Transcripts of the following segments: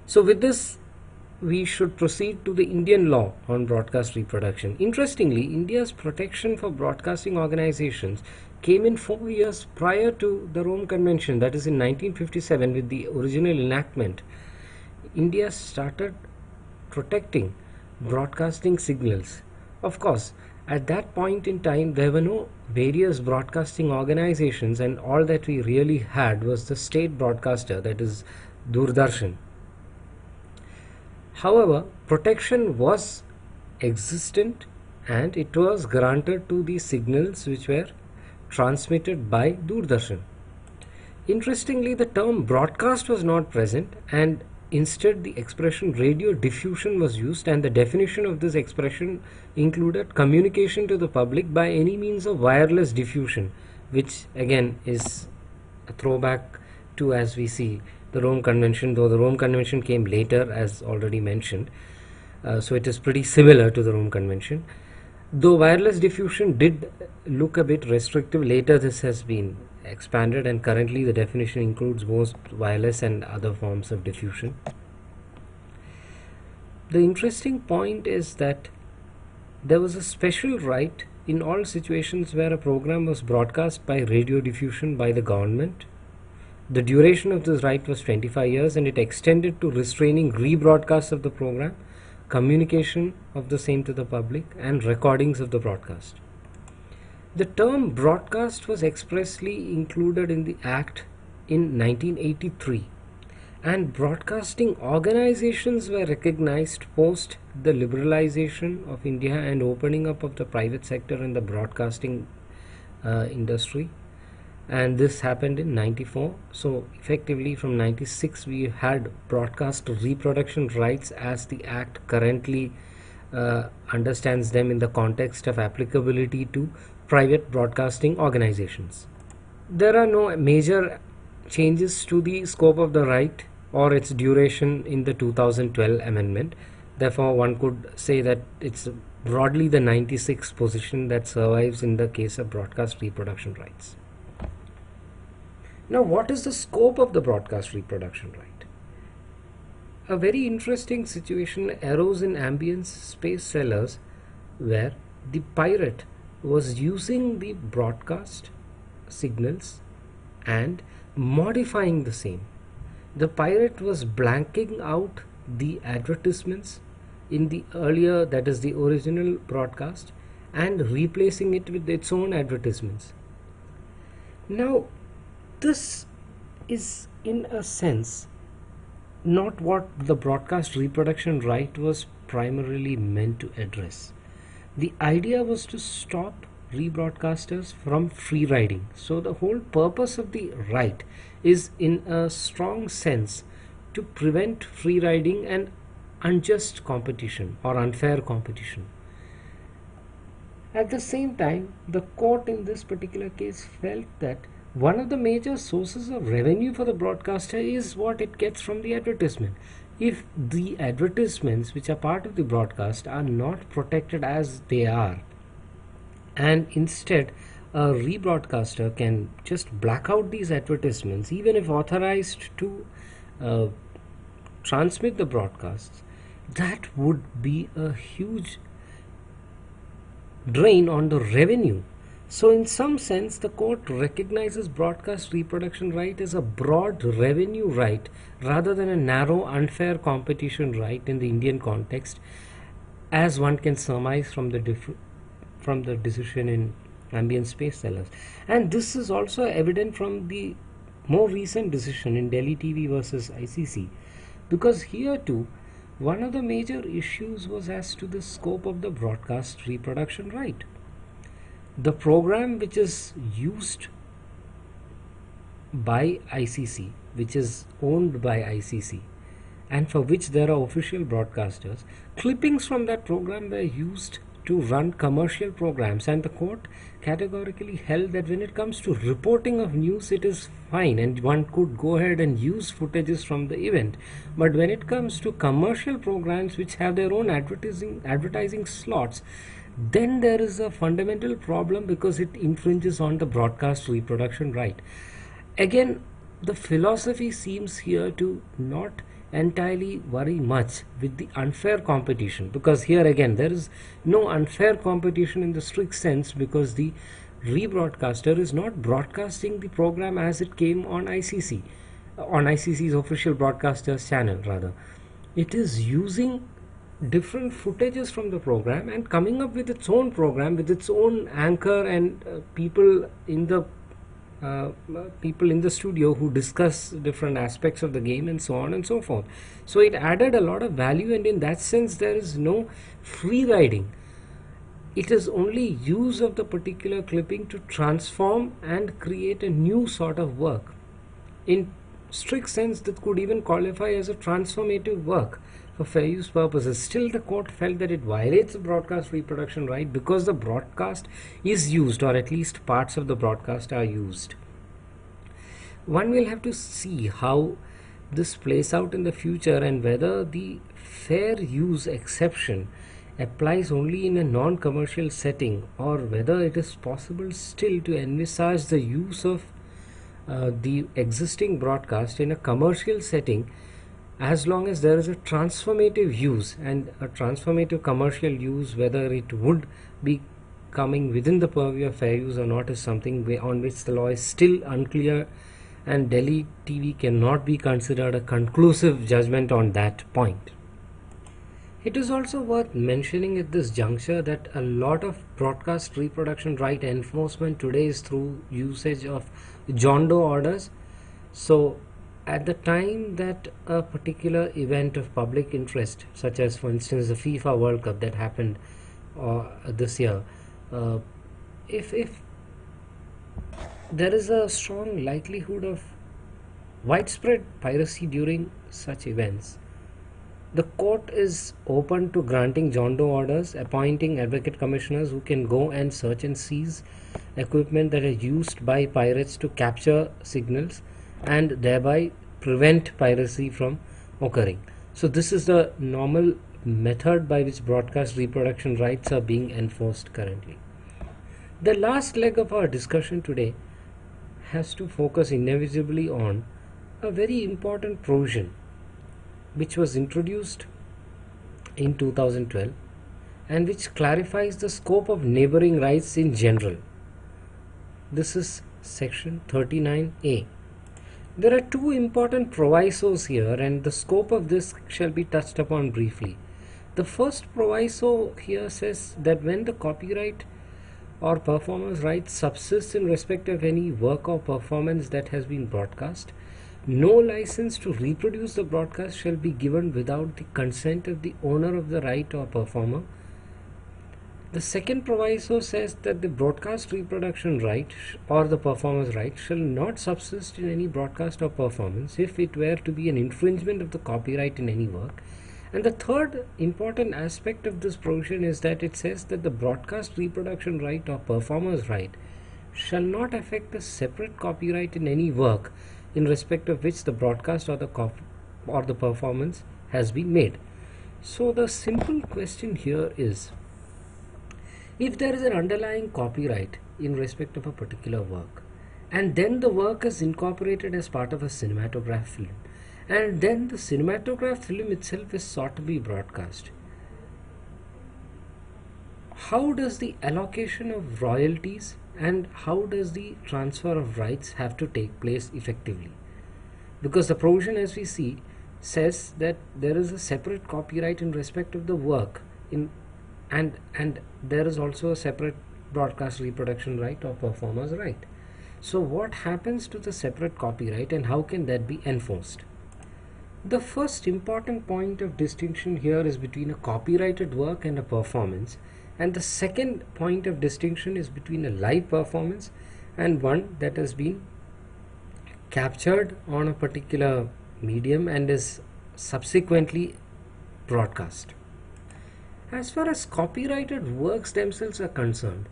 So with this, we should proceed to the Indian law on broadcast reproduction. Interestingly, India's protection for broadcasting organizations came in 4 years prior to the Rome Convention, that is in 1957. With the original enactment, India started protecting broadcasting signals. Of course, at that point in time, there were no various broadcasting organizations, and all that we really had was the state broadcaster, that is Doordarshan. However, protection was existent and it was granted to the signals which were transmitted by Doordarshan. Interestingly, the term broadcast was not present, and instead the expression radio diffusion was used, and the definition of this expression included communication to the public by any means of wireless diffusion, which again is a throwback to, as we see, the Rome Convention, though the Rome Convention came later, as already mentioned. So it is pretty similar to the Rome Convention. Though wireless diffusion did look a bit restrictive, later this has been expanded, and currently the definition includes both wireless and other forms of diffusion. The interesting point is that there was a special right in all situations where a program was broadcast by radio diffusion by the government. The duration of this right was 25 years, and it extended to restraining rebroadcasts of the program, communication of the same to the public, and recordings of the broadcast. The term broadcast was expressly included in the Act in 1983, and broadcasting organizations were recognized post the liberalization of India and opening up of the private sector in the broadcasting industry. And this happened in 94. So effectively from 96 we had broadcast reproduction rights as the Act currently understands them in the context of applicability to private broadcasting organizations. There are no major changes to the scope of the right or its duration in the 2012 amendment. Therefore, one could say that it's broadly the 96 position that survives in the case of broadcast reproduction rights. Now, what is the scope of the broadcast reproduction right? A very interesting situation arose in ambience space sellers, where the pirate was using the broadcast signals and modifying the same. The pirate was blanking out the advertisements in the earlier, that is the original broadcast, and replacing it with its own advertisements. Now, this is in a sense not what the broadcast reproduction right was primarily meant to address. The idea was to stop rebroadcasters from free riding. So the whole purpose of the right is in a strong sense to prevent free riding and unjust competition or unfair competition. At the same time, the court in this particular case felt that one of the major sources of revenue for the broadcaster is what it gets from the advertisement. If the advertisements which are part of the broadcast are not protected as they are, and instead a rebroadcaster can just black out these advertisements even if authorized to transmit the broadcasts, that would be a huge drain on the revenue. So in some sense, the court recognizes broadcast reproduction right as a broad revenue right rather than a narrow unfair competition right in the Indian context, as one can surmise from the decision in ambient space sellers. And this is also evident from the more recent decision in Delhi TV versus ICC, because here too one of the major issues was as to the scope of the broadcast reproduction right. The program which is used by ICC, which is owned by ICC, and for which there are official broadcasters, clippings from that program were used to run commercial programs, and the court categorically held that when it comes to reporting of news, it is fine and one could go ahead and use footages from the event. But when it comes to commercial programs which have their own advertising slots, then there is a fundamental problem, because it infringes on the broadcast reproduction right. Again, the philosophy seems here to not entirely worry much with the unfair competition, because here again there is no unfair competition in the strict sense, because the rebroadcaster is not broadcasting the program as it came on ICC's official broadcasters channel. Rather, it is using different footages from the program and coming up with its own program with its own anchor and people in the studio who discuss different aspects of the game and so on and so forth. So it added a lot of value, and in that sense there is no free riding. It is only use of the particular clipping to transform and create a new sort of work. In strict sense, that could even qualify as a transformative work for fair use purposes. Still, the court felt that it violates the broadcast reproduction right because the broadcast is used, or at least parts of the broadcast are used. One will have to see how this plays out in the future, and whether the fair use exception applies only in a non-commercial setting, or whether it is possible still to envisage the use of the existing broadcast in a commercial setting, as long as there is a transformative use. And a transformative commercial use, whether it would be coming within the purview of fair use or not, is something on which the law is still unclear, and Delhi TV cannot be considered a conclusive judgment on that point. It is also worth mentioning at this juncture that a lot of broadcast reproduction right enforcement today is through usage of John Doe orders. So at the time that a particular event of public interest, such as for instance the FIFA World Cup that happened this year, if there is a strong likelihood of widespread piracy during such events, the court is open to granting John Doe orders, appointing advocate commissioners who can go and search and seize equipment that are used by pirates to capture signals and thereby prevent piracy from occurring. So this is the normal method by which broadcast reproduction rights are being enforced currently. The last leg of our discussion today has to focus inevitably on a very important provision which was introduced in 2012 and which clarifies the scope of neighboring rights in general. This is section 39A. There are two important provisos here, and the scope of this shall be touched upon briefly. The first proviso here says that when the copyright or performer's rights subsist in respect of any work or performance that has been broadcast, no license to reproduce the broadcast shall be given without the consent of the owner of the right or performer. The second proviso says that the broadcast reproduction right or the performer's right shall not subsist in any broadcast or performance if it were to be an infringement of the copyright in any work. And the third important aspect of this provision is that it says that the broadcast reproduction right or performer's right shall not affect a separate copyright in any work in respect of which the broadcast or the performance has been made. So the simple question here is, if there is an underlying copyright in respect of a particular work, and then the work is incorporated as part of a cinematograph film, and then the cinematograph film itself is sought to be broadcast, how does the allocation of royalties and how does the transfer of rights have to take place effectively? Because the provision, as we see, says that there is a separate copyright in respect of the work and there is also a separate broadcast reproduction right or performer's right. So what happens to the separate copyright and how can that be enforced? The first important point of distinction here is between a copyrighted work and a performance, and the second point of distinction is between a live performance and one that has been captured on a particular medium and is subsequently broadcast. As far as copyrighted works themselves are concerned,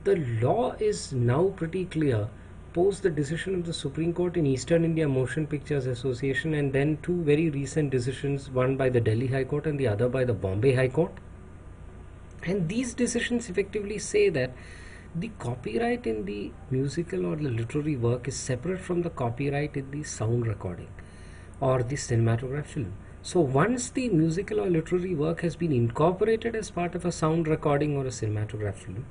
the law is now pretty clear post the decision of the Supreme Court in Eastern India Motion Pictures Association, and then two very recent decisions, one by the Delhi High Court and the other by the Bombay High Court. And these decisions effectively say that the copyright in the musical or the literary work is separate from the copyright in the sound recording. or the cinematograph film. So once the musical or literary work has been incorporated as part of a sound recording or a cinematograph film,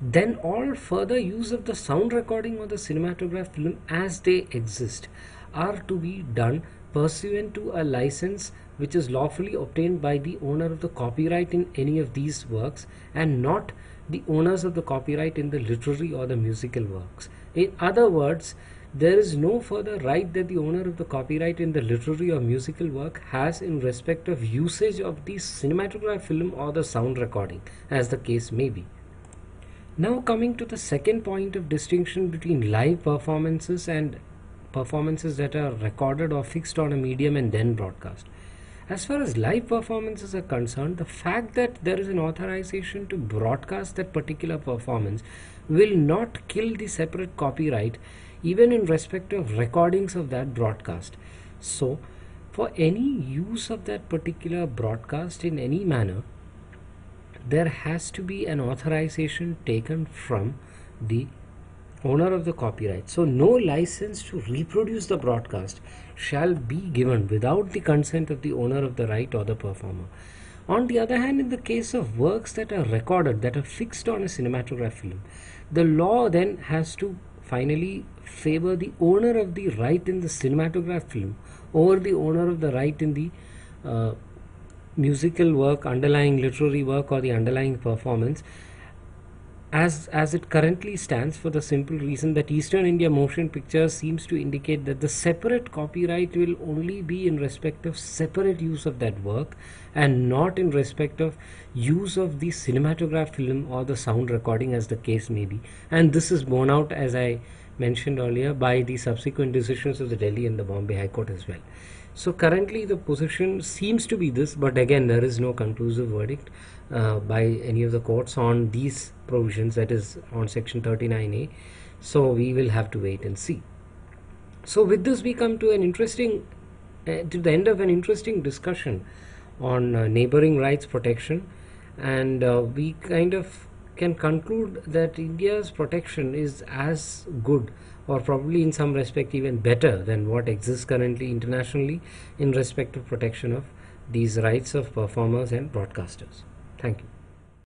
then all further use of the sound recording or the cinematograph film as they exist are to be done pursuant to a license which is lawfully obtained by the owner of the copyright in any of these works, and not the owners of the copyright in the literary or the musical works. In other words, there is no further right that the owner of the copyright in the literary or musical work has in respect of usage of the cinematograph film or the sound recording, as the case may be. Now coming to the second point of distinction between live performances and performances that are recorded or fixed on a medium and then broadcast. As far as live performances are concerned, the fact that there is an authorization to broadcast that particular performance will not kill the separate copyright even in respect of recordings of that broadcast. So, for any use of that particular broadcast in any manner, there has to be an authorization taken from the owner of the copyright. So no license to reproduce the broadcast shall be given without the consent of the owner of the right or the performer. On the other hand, in the case of works that are recorded, that are fixed on a cinematograph film, the law then has to finally favor the owner of the right in the cinematograph film over the owner of the right in the musical work, underlying literary work, or the underlying performance, as it currently stands, for the simple reason that Eastern India Motion Pictures seems to indicate that the separate copyright will only be in respect of separate use of that work and not in respect of use of the cinematograph film or the sound recording, as the case may be. And this is borne out, as I mentioned earlier, by the subsequent decisions of the Delhi and the Bombay High Court as well. So currently the position seems to be this, but again there is no conclusive verdict by any of the courts on these provisions, that is on section 39A. So we will have to wait and see. So with this we come to an interesting to the end of an interesting discussion on neighboring rights protection, and we kind of can conclude that India's protection is as good, or probably in some respect even better, than what exists currently internationally in respect of protection of these rights of performers and broadcasters. Thank you.